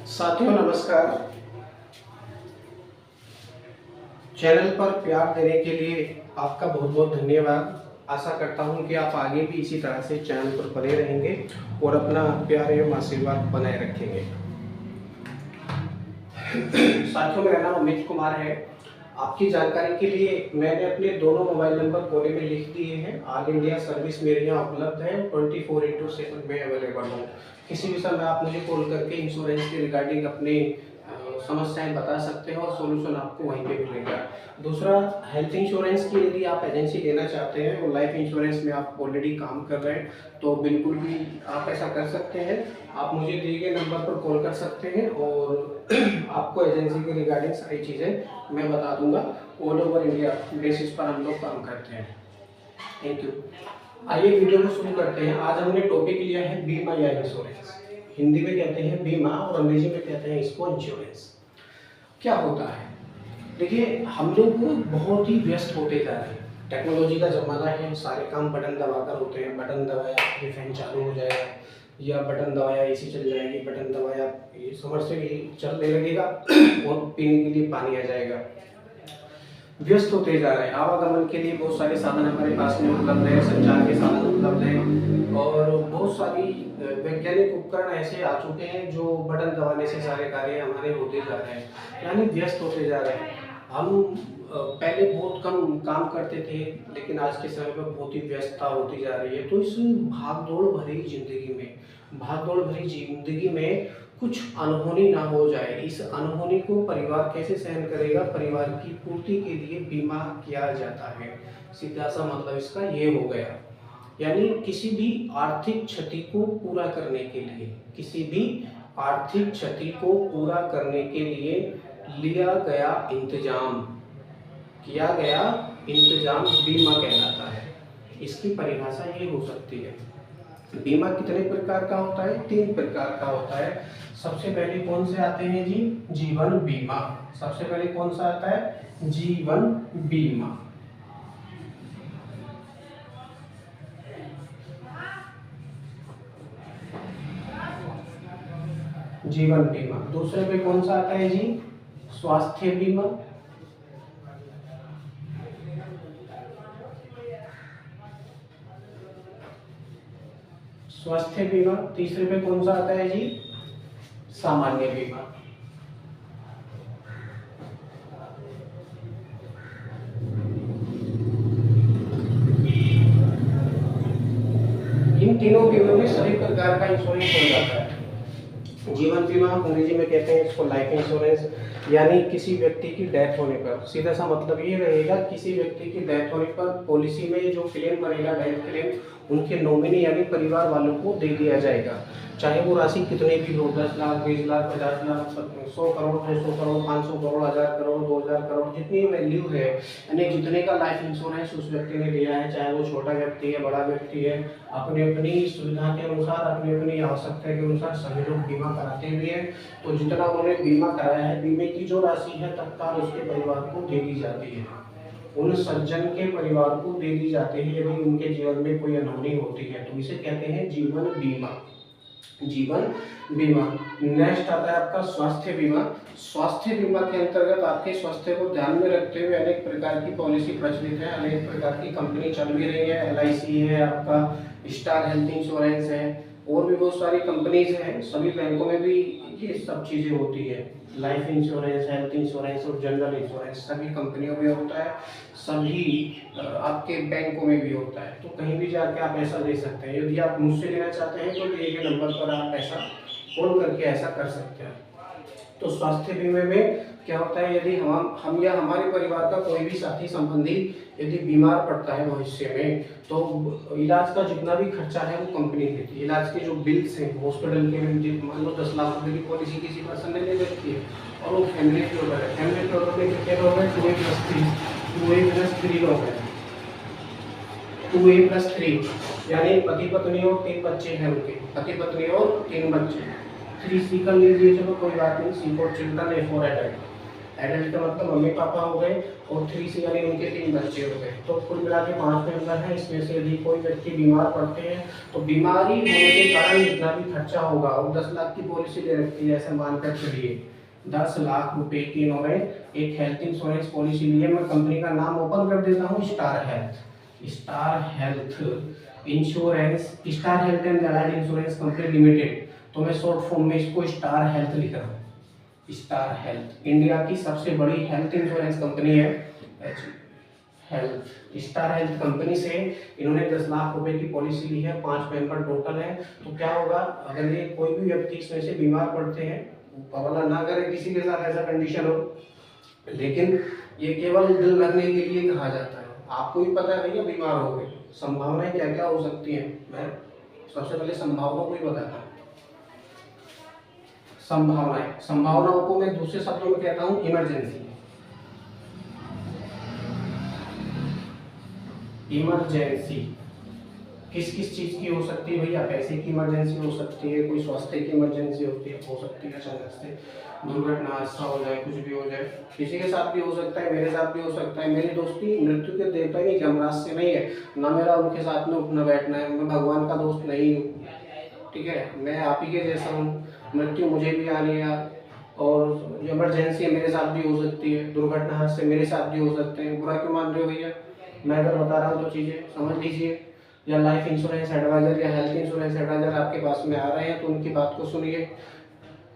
साथियों नमस्कार। चैनल पर प्यार देने के लिए आपका बहुत बहुत धन्यवाद। आशा करता हूं कि आप आगे भी इसी तरह से चैनल पर बने रहेंगे और अपना प्यार एवं आशीर्वाद बनाए रखेंगे। साथियों मेरा नाम अमित कुमार है। आपकी जानकारी के लिए मैंने अपने दोनों मोबाइल नंबर कोने में लिख दिए हैं। ऑल इंडिया सर्विस मेरे यहाँ उपलब्ध है, 24/7 में अवेलेबल हूँ। किसी भी समय आप मुझे कॉल करके इंश्योरेंस के रिगार्डिंग अपनी समस्याएं बता सकते हैं और सॉल्यूशन आपको वहीं पे मिलेगा। दूसरा, हेल्थ इंश्योरेंस की यदि आप एजेंसी लेना चाहते हैं और लाइफ इंश्योरेंस में आप ऑलरेडी काम कर रहे हैं तो बिल्कुल भी आप ऐसा कर सकते हैं। आप मुझे दिए गए नंबर पर कॉल कर सकते हैं और आपको एजेंसी के रिगार्डिंग सारी चीज़ें मैं बता दूंगा। ऑल ओवर इंडिया बेसिस पर हम लोग काम करते हैं। Thank you. आइए वीडियो को शुरू करते हैं। आज हमने टॉपिक लिया है बीमा या इंश्योरेंस। हिंदी में कहते हैं बीमा और अंग्रेजी में कहते हैं इसको इंश्योरेंस। क्या होता है? देखिए, हम लोग बहुत ही व्यस्त होते जा रहे हैं। टेक्नोलॉजी का ज़माना है, सारे काम बटन दबाकर होते हैं। बटन दबाया ये फैन चालू हो जाएगा, या बटन दबाया एसी चल जाएगी, बटन दबाया ये समरसेबल चलने लगेगा और पीने के लिए पानी आ जाएगा। व्यस्त होते जा रहे हैं। आवागमन के लिए बहुत सारे साधन हमारे पास में उपलब्ध है, संचार के साधन उपलब्ध हैं और बहुत सारी वैज्ञानिक उपकरण ऐसे आ चुके हैं जो बटन दबाने से सारे कार्य हमारे होते जा रहे हैं, यानी व्यस्त होते जा रहे हैं। हम पहले बहुत कम काम करते थे, लेकिन आज के समय में बहुत ही व्यस्तता होती जा रही है। तो इस भागदौड़ भरी जिंदगी में कुछ अनहोनी ना हो जाए, इस अनहोनी को परिवार कैसे सहन करेगा? परिवार की पूर्ति के लिए बीमा किया जाता है। सीधा सा मतलब इसका ये हो गया, यानी किसी भी आर्थिक क्षति को पूरा करने के लिए, किसी भी आर्थिक क्षति को पूरा करने के लिए लिया गया इंतजाम, किया गया इंतजाम बीमा कहलाता है। इसकी परिभाषा ये हो सकती है। बीमा कितने प्रकार का होता है? 3 प्रकार का होता है। सबसे पहले कौन से आते हैं जी? जीवन बीमा। सबसे पहले कौन सा आता है? जीवन बीमा। जीवन बीमा। दूसरे पे कौन सा आता है जी? स्वास्थ्य बीमा। स्वास्थ्य बीमा। तीसरे पे कौन सा आता है जी? सामान्य बीमा। इन तीनों बीमों में सभी प्रकार का इंश्योरेंस हो जाता है। जीवन बीमा अंग्रेजी में कहते हैं इसको लाइफ इंश्योरेंस, यानी किसी व्यक्ति की डेथ होने पर, सीधा सा मतलब ये रहेगा, किसी व्यक्ति की डेथ होने पर पॉलिसी में जो क्लेम बनेगा, डेथ क्लेम, उनके नॉमिनी यानी परिवार वालों को दे दिया जाएगा। चाहे वो राशि कितने भी हो, 10 लाख, 20 लाख, 50 लाख, 100 करोड़, 200 करोड़, 500 करोड़, 1000 करोड़, 2000 करोड़, जितनी वैल्यू है, यानी जितने का लाइफ इंश्योरेंस उस व्यक्ति ने लिया है, चाहे वो छोटा व्यक्ति है, बड़ा व्यक्ति है, अपनी अपनी सुविधा के अनुसार, अपनी अपनी आवश्यकता के अनुसार सभी लोग बीमा कराते हुए हैं। तो जितना उन्होंने बीमा कराया है, बीमे की जो राशि है तत्काल उसके परिवार को दे दी जाती है, उन सज्जन के परिवार को दे दी जाती है यदि उनके जीवन में कोई अनहोनी होती है। तो इसे कहते हैं जीवन बीमा। जीवन बीमा। नेक्स्ट आता है आपका स्वास्थ्य बीमा। स्वास्थ्य बीमा के अंतर्गत आपके स्वास्थ्य को ध्यान में रखते हुए अनेक प्रकार की पॉलिसी प्रचलित है, अनेक प्रकार की कंपनी चल भी रही है। LIC है, आपका स्टार हेल्थ इंश्योरेंस है, और भी बहुत सारी कंपनीज हैं। सभी बैंकों में भी ये सब चीज़ें होती है। लाइफ इंश्योरेंस, हेल्थ इंश्योरेंस और जनरल इंश्योरेंस सभी कंपनियों में होता है, सभी आपके बैंकों में भी होता है। तो कहीं भी जाके आप ऐसा ले सकते हैं। यदि आप मुझसे लेना चाहते हैं तो दिए गए नंबर पर आप ऐसा कॉल करके ऐसा कर सकते हैं। तो स्वास्थ्य बीमे में क्या होता है, यदि हम या हमारे परिवार का कोई भी साथी संबंधी यदि बीमार पड़ता है भविष्य में, तो इलाज का जितना भी खर्चा है वो कंपनी देती है। इलाज के जो बिल्स हैं हॉस्पिटल के, मान लो 10 लाख रुपए की पॉलिसी किसी पर्सन ने ले रखी है और वो फैमिली फ्लोटर है, फैमिली फ्लोटर में कितने लोग हैं? 2A+3 लोग हैं। 2A+3 यानी पति पत्नी और 3 बच्चे हैं उनके, पति पत्नी और 3 बच्चे। 3C कर लीजिए, चलो कोई बात नहीं, C for children, A for adult. Adult का मतलब मम्मी पापा हो गए और 3 से यानी उनके 3 बच्चे हो गए, तो कुल मिला के 5 मेंबर हैं। इसमें से यदि कोई व्यक्ति बीमार पड़ते हैं तो बीमारी होने के कारण जितना भी खर्चा होगा, और 10 लाख की पॉलिसी ले रखी है, ऐसे मानकर चलिए 10 लाख रुपए की इन्होंने एक हेल्थ इंश्योरेंस पॉलिसी ली है। मैं कंपनी का नाम ओपन कर देता हूँ, star health. Star health insurance, star health and allied insurance company limited. तो मैं शॉर्ट फॉर्म में इसको स्टार हेल्थ लिख रहा हूँ। स्टार हेल्थ इंडिया की सबसे बड़ी हेल्थ इंश्योरेंस कंपनी है। हेल्थ स्टार हेल्थ कंपनी से इन्होंने 10 लाख रुपए की पॉलिसी ली है, 5 मेंबर टोटल है। तो क्या होगा, अगर ये कोई भी व्यक्ति इसमें से बीमार पड़ते हैं, भगवान ना करे किसी के साथ ऐसा कंडीशन हो, लेकिन ये केवल दिल रखने के लिए कहा जाता है। आपको भी पता है भैया, बीमार हो गए, संभावनाएं क्या क्या हो सकती हैं। मैं सबसे पहले संभावनाओं को ही बताता हूँ। संभावनाओं को मैं दूसरे शब्दों में कहता हूँ इमरजेंसी। इमरजेंसी किस किस चीज की हो सकती है भैया? पैसे की इमरजेंसी हो सकती है, कोई स्वास्थ्य की इमरजेंसी हो सकती है, अचानक से दुर्घटना हादसा हो जाए, कुछ भी हो जाए, किसी के साथ भी हो सकता है, मेरे साथ भी हो सकता है। मेरी दोस्ती मृत्यु के देवता ही यमराज से नहीं है, ना मेरा उनके साथ में उठना बैठना है। मैं भगवान का दोस्त नहीं हूँ, ठीक है, मैं आप ही के जैसा हूँ। मृत्यु मुझे भी आनी है, और इमरजेंसी मेरे साथ भी हो सकती है, दुर्घटना हादसे मेरे साथ भी हो सकते हैं। बुरा क्यों मान रहे हो भैया? मैं अगर बता रहा हूँ तो चीज़ें समझ लीजिए। या लाइफ इंश्योरेंस एडवाइजर या हेल्थ इंश्योरेंस एडवाइजर आपके पास में आ रहे हैं तो उनकी बात को सुनिए।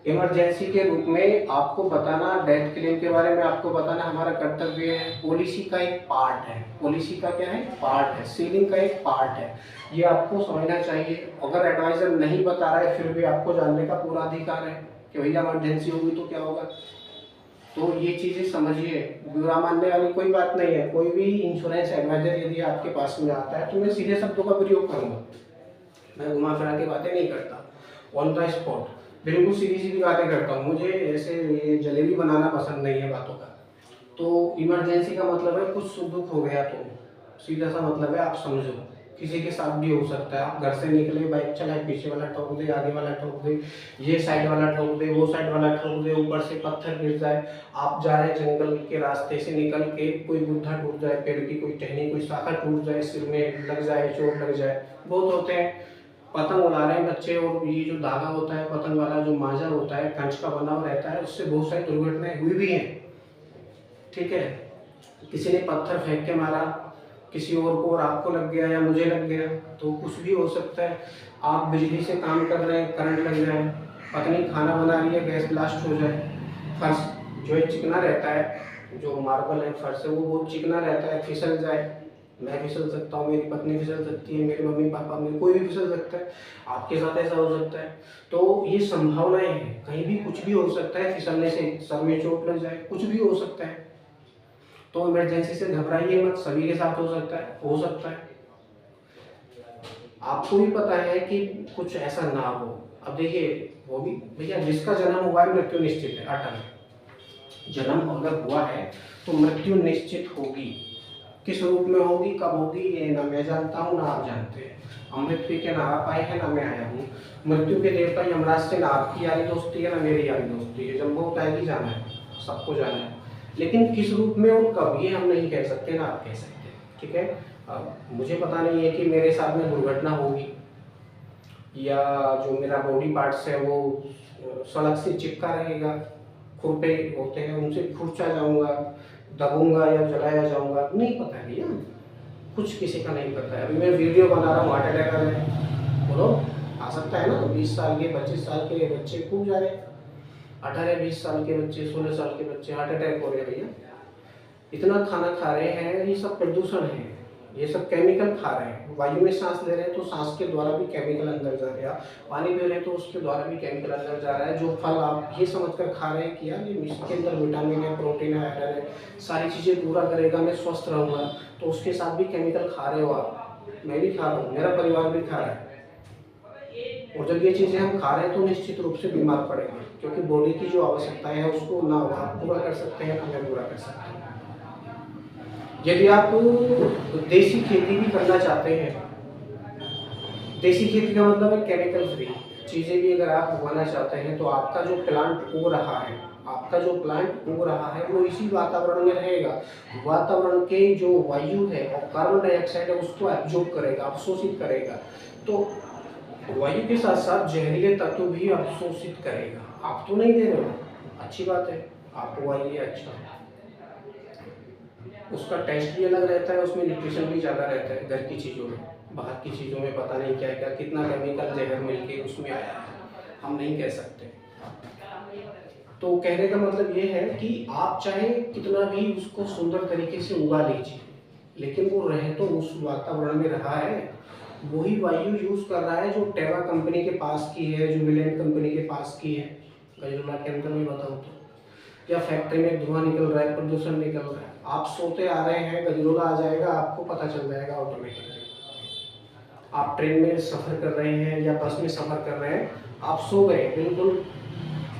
इमरजेंसी के रूप में आपको बताना, डेथ क्लेम के बारे में आपको बताना हमारा कर्तव्य है। पॉलिसी का एक पार्ट है, पॉलिसी का क्या है? पार्ट है, सीलिंग का एक पार्ट है, ये आपको समझना चाहिए। अगर एडवाइजर नहीं बता रहा है फिर भी आपको जानने का पूरा अधिकार है कि भैया इमरजेंसी होगी तो क्या होगा। तो ये चीज़ें समझिए, बुरा मानने वाली कोई बात नहीं है। कोई भी इंश्योरेंस एडवाइजर यदि आपके पास में आता है तो मैं सीधे शब्दों का प्रयोग करूँगा, मैं घुमा फिरा के बातें नहीं करता, ऑन द स्पॉट बिल्कुल सीधी सीधी बातें करता हूँ। मुझे ऐसे ये जलेबी बनाना पसंद नहीं है बातों का। तो इमरजेंसी का मतलब है कुछ सुख दुख हो गया, तो सीधा सा मतलब है आप समझो, किसी के साथ भी हो सकता है। आप घर से निकले, बाइक चलाए, पीछे वाला ठोक दे, आगे वाला ठोक दे, ये साइड वाला ठोक दे, वो साइड वाला ठोक दे, ऊपर से पत्थर गिर जाए, आप जा रहे जंगल के रास्ते से निकल के कोई बुद्धा टूट जाए, पेड़ की कोई टहनी, कोई शाखा टूट जाए, सिर में लग जाए, चोट लग जाए, बहुत होते हैं। पतंग उड़ा रहे हैं बच्चे, और ये जो धागा होता है पतंग वाला, जो मांझा होता है, कंच का बना हुआ रहता है, उससे बहुत सारी दुर्घटनाएं हुई भी हैं, ठीक है। किसी ने पत्थर फेंक के मारा किसी और को, और आपको लग गया या मुझे लग गया, तो कुछ भी हो सकता है। आप बिजली से काम कर रहे हैं, करंट लग जाए, पत्नी खाना बना रही है, गैस ब्लास्ट हो जाए, फर्श जो है चिकना रहता है, जो मार्बल है फर्श है वो बहुत चिकना रहता है, फिसल जाए, मैं फिसल सकता हूँ, मेरी पत्नी फिसल सकती है, मेरे मम्मी पापा में कोई भी फिसल सकता है, आपके साथ ऐसा हो सकता है। तो ये संभावनाएं हैं, कहीं भी कुछ भी हो सकता है, फिसलने से सर में चोट लग जाए, कुछ भी हो सकता है। तो इमरजेंसी से घबराइए मत, सभी के साथ हो सकता है, हो सकता है। आपको भी पता है कि कुछ ऐसा ना हो। अब देखिए, वो भी भैया जिसका जन्म हुआ है मृत्यु निश्चित है, अटल। जन्म अगर हुआ है तो मृत्यु निश्चित होगी। किस रूप में होगी, कब होगी, ये ना मैं जानता हूँ ना आप जानते हैं। अमृत पी के ना आप आए हैं ना मैं आया हूँ। मृत्यु के देवता यमराज से ना आपकी यारी दोस्ती है ना मेरी यारी दोस्ती है। जब मौत आएगी जाना है, सबको जाना है, लेकिन किस रूप में और कब ये हम नहीं कह सकते ना आप कह सकते, ठीक है। अब मुझे पता नहीं है कि मेरे साथ में दुर्घटना होगी या जो मेरा बॉडी पार्ट्स है वो सड़क से चिपका रहेगा, खुरपे होते हैं उनसे खुरचा जाऊंगा, दबूंगा या जलाया जाऊंगा, नहीं पता है भैया, कुछ किसी का नहीं पता है। अभी मैं वीडियो बना रहा हूँ, हार्ट अटैक आ जाए, बोलो आ सकता है ना। 20 साल के 25 साल के बच्चे खूब जा रहे हैं, 18-20 साल के बच्चे, 16 साल के बच्चे हार्ट अटैक हो रहे हैं भैया। इतना खाना खा रहे हैं, ये सब प्रदूषण है, ये सब केमिकल खा रहे हैं। वायु में सांस ले रहे हैं तो सांस के द्वारा भी केमिकल अंदर जा रहे हैं, पानी पी रहे हैं तो उसके द्वारा भी केमिकल अंदर जा रहा है। जो फल आप ये समझकर खा रहे हैं कि यार ये इसके अंदर विटामिन है, प्रोटीन है, आयरन है, सारी चीज़ें पूरा करेगा, मैं स्वस्थ रहूँगा, तो उसके साथ भी केमिकल खा रहे हो आप, मैं भी खा रहा हूँ, मेरा परिवार भी खा रहा है। और जब ये चीज़ें हम खा रहे हैं तो निश्चित रूप से बीमार पड़ेंगे, क्योंकि बॉडी की जो आवश्यकताएं है उसको ना आप पूरा कर सकते हैं ना मैं पूरा कर सकता हूँ। यदि आप देसी खेती भी करना चाहते हैं, देसी खेती का मतलब है केमिकल फ्री, चीज़ें भी अगर आप उगाना चाहते हैं तो आपका जो प्लांट उग रहा है, आपका जो प्लांट उग रहा है वो इसी वातावरण में रहेगा। वातावरण के जो वायु है और कार्बन डाइऑक्साइड है उसको एब्जॉर्ब करेगा, अवशोषित करेगा। तो वायु के साथ साथ जहरीले तत्व भी अवशोषित करेगा। आप तो नहीं दे रहे हो, अच्छी बात है, आपको वायु अच्छा है, उसका टेस्ट भी अलग रहता है, उसमें न्यूट्रिशन भी ज़्यादा रहता है। घर की चीज़ों में, बाहर की चीज़ों में पता नहीं क्या क्या कितना केमिकल जहर मिलके उसमें आया है, हम नहीं कह सकते। तो कहने का मतलब ये है कि आप चाहे कितना भी उसको सुंदर तरीके से उगा लीजिए, लेकिन वो रहे तो उस वातावरण में रहा है, वही वायु यूज कर रहा है जो टेवा कंपनी के पास की है, जो मिलेंट कंपनी के पास की है। गजरोला के अंदर में बताऊँ तो, या फैक्ट्री में धुआं निकल रहा है, प्रदूषण निकल रहा है, आप सोते आ रहे हैं, गजरोला आ जाएगा, आपको पता चल जाएगा ऑटोमेटिकली। आप ट्रेन में सफ़र कर रहे हैं या बस में सफ़र कर रहे हैं, आप सो गए, बिल्कुल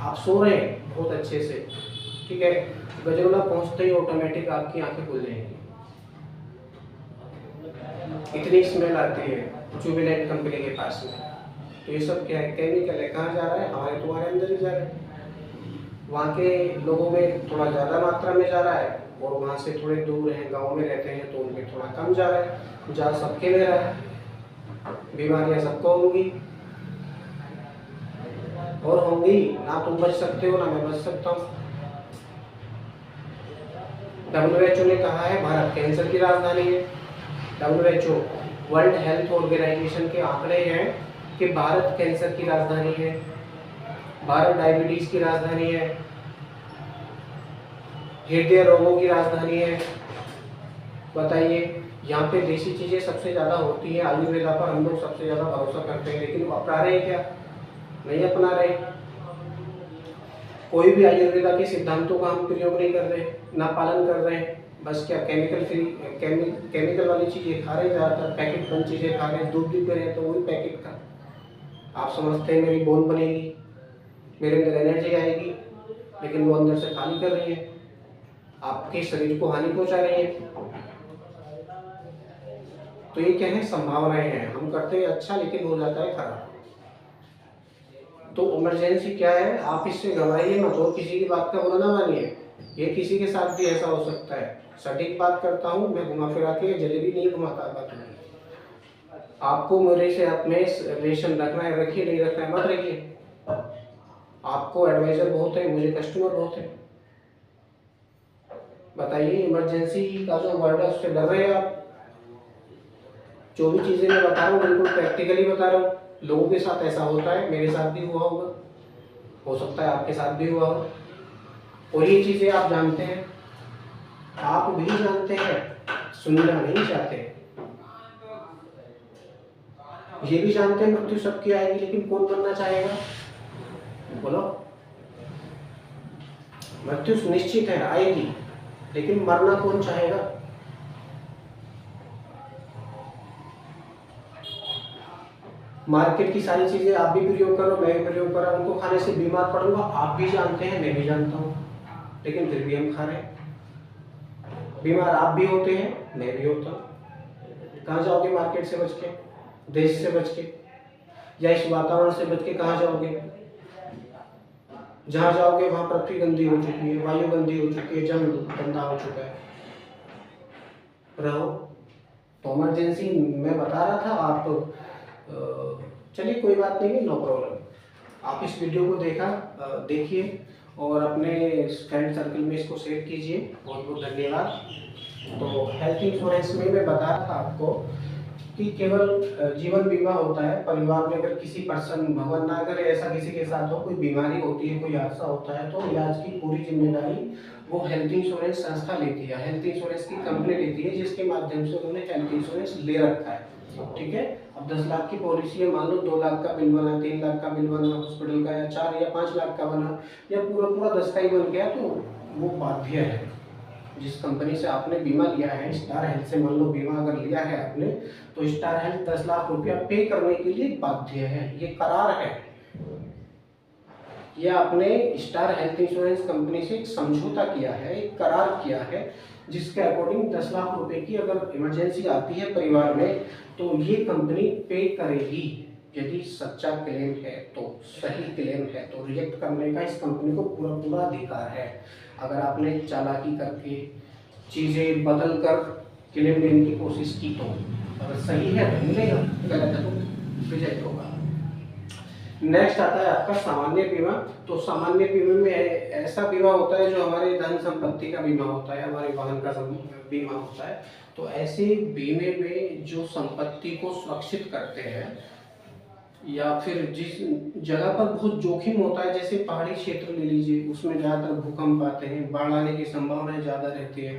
आप सो रहे हैं बहुत अच्छे से, ठीक है, गजरोला पहुंचते ही ऑटोमेटिक आपकी आंखें खुल जाएंगी। इतनी स्मेल आती है जुबिलेंट कंपनी के पास में। तो ये सब क्या है, केमिकल है। कहाँ जा रहा है, हमारे तुम्हारे अंदर ही जा रहा है। वहाँ के लोगों में थोड़ा ज़्यादा मात्रा में जा रहा है और वहाँ से थोड़े दूर हैं, गांव में रहते हैं तो उनमें थोड़ा कम जा रहा है। जा सबके में रहा है, बीमारियाँ सबको होंगी और होंगी, ना तुम बच सकते हो ना मैं बच सकता हूँ। WHO ने कहा है भारत कैंसर की राजधानी है। WHO वर्ल्ड हेल्थ ऑर्गेनाइजेशन के आंकड़े हैं कि भारत कैंसर की राजधानी है, भारत डायबिटीज की राजधानी है, हृदय रोगों की राजधानी है। बताइए, यहाँ पे देसी चीजें सबसे ज्यादा होती है, आयुर्वेदा पर हम लोग सबसे ज्यादा भरोसा करते हैं, लेकिन वो अपना रहे क्या, नहीं अपना रहे। कोई भी आयुर्वेदा के सिद्धांतों का हम प्रयोग नहीं कर रहे, ना पालन कर रहे हैं। बस क्या केमिकल फ्री केमिकल वाली चीज़ें खा रहे, ज़्यादातर पैकेट बंद चीज़ें खा रहे, दूध भी पी रहे हैं तो वही पैकेट का। आप समझते हैं मेरी बोन बनेगी, मेरे अंदर एनर्जी आएगी, लेकिन वो अंदर से खाली कर रही है, आपके शरीर को हानि पहुंचा रही है। तो ये क्या है, संभावनाएं हैं, हम करते हैं अच्छा लेकिन हो जाता है खराब। तो इमरजेंसी क्या है, आप इससे घबराइए मत और किसी की बात का बुरा ना मानिए, ये किसी के साथ भी ऐसा हो सकता है। सटीक बात करता हूँ मैं, घुमा फिरा के जलेबी नहीं घुमाता बात में। आपको मेरे से अपने रिलेशन रखना है रखिए, नहीं रखना है मत रखिए। आपको एडवाइजर बहुत है, मुझे कस्टमर बहुत है। बताइए, इमरजेंसी का जो वर्ड है उससे डर रहे हैं आप? जो भी चीज़ें मैं बता रहा हूँ बिल्कुल प्रैक्टिकली बता रहा हूँ। लोगों के साथ ऐसा होता है, मेरे साथ भी हुआ होगा, हो सकता है आपके साथ भी हुआ हो। और ये चीज़ें आप जानते हैं, आप भी जानते हैं, सुनना नहीं चाहते। ये भी जानते हैं मृत्यु सबकी आएगी, लेकिन कौन बनना चाहेगा, बोलो? मृत्यु निश्चित है आएगी, लेकिन मरना कौन चाहेगा? मार्केट की सारी चीजें आप भी प्रयोग करो, मैं भी प्रयोग कर रहा हूं, उनको खाने से बीमार पड़ूंगा, आप भी जानते हैं, मैं भी जानता हूं, लेकिन फिर भी हम खा रहे हैं। बीमार आप भी होते हैं, मैं भी होता हूं। कहाँ जाओगे मार्केट से बच के, देश से बच के, या इस वातावरण से बच के कहाँ जाओगे? जहां जाओगे वहां पृथ्वी गंदी हो चुकी है, वायु गंदी हो चुकी है, जल गंदा हो चुका है। रहो तो इमरजेंसी मैं बता रहा था, आप चलिए कोई बात नहीं है, नो प्रॉब्लम। आप इस वीडियो को देखिए और अपने फ्रेंड सर्कल में इसको शेयर कीजिए। बहुत बहुत धन्यवाद। तो हेल्थ इंश्योरेंस में मैं बता रहा था आपको कि केवल जीवन बीमा होता है। परिवार में अगर किसी पर्सन, भगवान ना करे ऐसा किसी के साथ हो, कोई बीमारी होती है, कोई हादसा होता है, तो इलाज की पूरी जिम्मेदारी वो हेल्थ इंश्योरेंस संस्था लेती है, हेल्थ इंश्योरेंस की कंपनी लेती है, जिसके माध्यम से उन्होंने हेल्थ इंश्योरेंस ले रखा है। ठीक है, अब 10 लाख की पॉलिसी है, मान लो 2 लाख का बिल बना, 3 लाख का बिल बना हॉस्पिटल का, या 4 या 5 लाख का बना, या पूरा 10 का ही बन गया, तो वो बाध्य है। जिस कंपनी से आपने बीमा लिया है, स्टार हेल्थ से मान लो बीमा अगर लिया है आपने, तो स्टार हेल्थ 10 लाख रुपया पे करने के लिए बाध्य है। ये करार है, ये आपने स्टार हेल्थ इंश्योरेंस कंपनी से एक समझौता किया है, एक करार किया है, जिसके अकॉर्डिंग 10 लाख रुपए की अगर इमरजेंसी आती है परिवार में, तो ये कंपनी पे करेगी। यदि सच्चा क्लेम है तो, सही क्लेम है तो रिजेक्ट करने का इस कंपनी को पूरा पूरा अधिकार है। अगर आपने चालाकी करके चीज़ें बदल कर क्लेम लेने की कोशिश की तो अगर सही है तो मिलेगा, गलत है तो रिजेक्ट होगा। नेक्स्ट आता है आपका सामान्य बीमा। तो सामान्य बीमा में ऐसा बीमा होता है जो हमारे धन संपत्ति का बीमा होता है, हमारे वाहन का बीमा होता है। तो ऐसे बीमे में जो संपत्ति को सुरक्षित करते हैं या फिर जिस जगह पर बहुत जोखिम होता है, जैसे पहाड़ी क्षेत्र ले लीजिए, उसमें ज़्यादातर भूकंप आते हैं, बाढ़ आने की संभावनाएं ज़्यादा रहती है।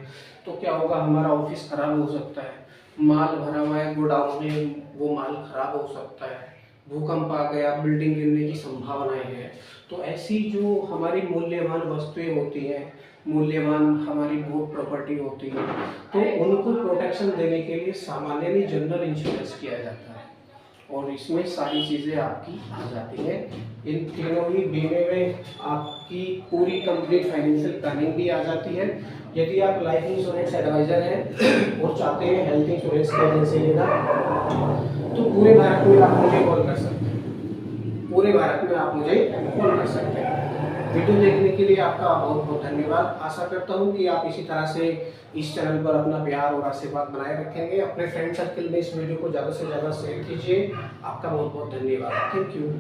तो क्या होगा, हमारा ऑफिस खराब हो सकता है, माल भरा हुआ है गोडाउन में, वो माल खराब हो सकता है, भूकंप आ गया, बिल्डिंग गिरने की संभावनाएं हैं। तो ऐसी जो हमारी मूल्यवान वस्तुएं होती हैं, मूल्यवान हमारी बहुत प्रॉपर्टी होती है, तो उनको प्रोटेक्शन देने के लिए सामान्य में जनरल इंश्योरेंस किया जाता है और इसमें सारी चीज़ें आपकी आ जाती है। इन तीनों ही बीमे में आपकी पूरी कंप्लीट फाइनेंशियल प्लानिंग भी आ जाती है। यदि आप लाइफ इंश्योरेंस एडवाइजर हैं और चाहते हैं हेल्थ इंश्योरेंस की एजेंसी लेना, तो पूरे भारत में आप मुझे कॉल कर सकते हैं, पूरे भारत में आप मुझे कॉल कर सकते हैं। वीडियो देखने के लिए आपका बहुत बहुत धन्यवाद। आशा करता हूँ कि आप इसी तरह से इस चैनल पर अपना प्यार और आशीर्वाद बनाए रखेंगे। अपने फ्रेंड सर्कल में इस वीडियो को ज़्यादा से ज़्यादा शेयर कीजिए। आपका बहुत बहुत धन्यवाद। Thank you.